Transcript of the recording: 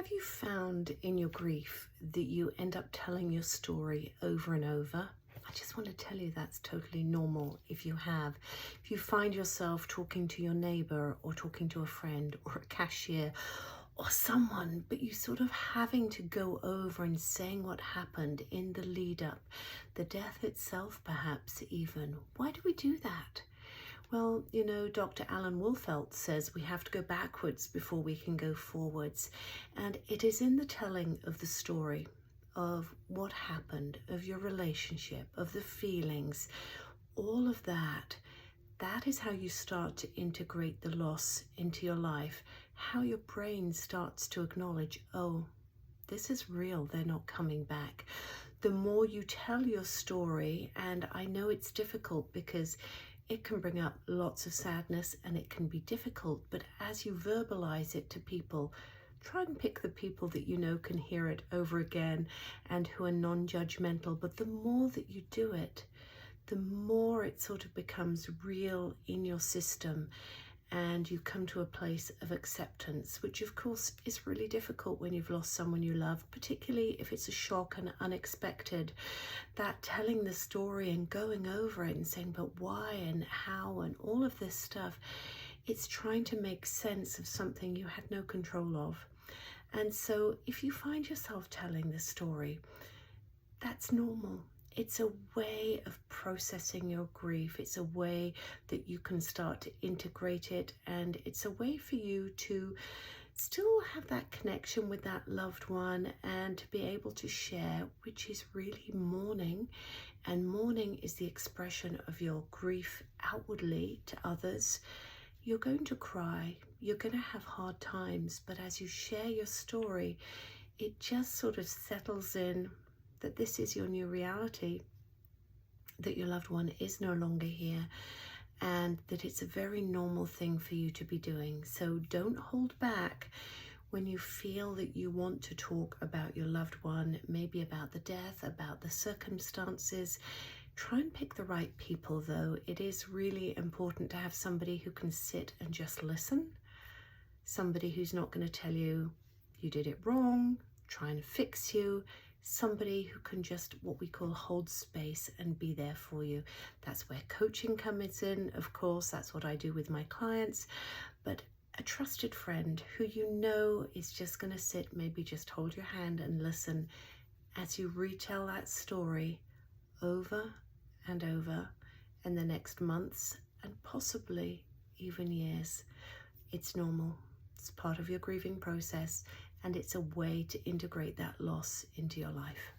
Have you found in your grief that you end up telling your story over and over? I just want to tell you that's totally normal if you have. If you find yourself talking to your neighbor or talking to a friend or a cashier or someone, but you sort of having to go over and saying what happened in the lead up, the death itself perhaps even. Why do we do that? Well, Dr. Alan Wolfelt says we have to go backwards before we can go forwards. And it is in the telling of the story of what happened, of your relationship, of the feelings, all of that. That is how you start to integrate the loss into your life, how your brain starts to acknowledge, oh, this is real, they're not coming back. The more you tell your story, and I know it's difficult because it can bring up lots of sadness and it can be difficult, but as you verbalize it to people, try and pick the people that you know can hear it over again and who are non-judgmental. But the more that you do it, the more it sort of becomes real in your system and you come to a place of acceptance, which of course is really difficult when you've lost someone you love, particularly if it's a shock and unexpected. That telling the story and going over it and saying, but why and how and all of this stuff, it's trying to make sense of something you had no control of. And so if you find yourself telling the story, that's normal. It's a way of processing your grief. It's a way that you can start to integrate it. And it's a way for you to still have that connection with that loved one and to be able to share, which is really mourning. And mourning is the expression of your grief outwardly to others. You're going to cry. You're going to have hard times. But as you share your story, it just sort of settles in that this is your new reality, that your loved one is no longer here, and that it's a very normal thing for you to be doing. So don't hold back when you feel that you want to talk about your loved one, maybe about the death, about the circumstances. Try and pick the right people though. It is really important to have somebody who can sit and just listen, somebody who's not going to tell you you did it wrong, try and fix you, somebody who can just what we call hold space and be there for you. That's where coaching comes in, of course. That's what I do with my clients. But a trusted friend who you know is just going to sit, maybe just hold your hand and listen as you retell that story over and over in the next months and possibly even years. It's normal. It's part of your grieving process. And it's a way to integrate that loss into your life.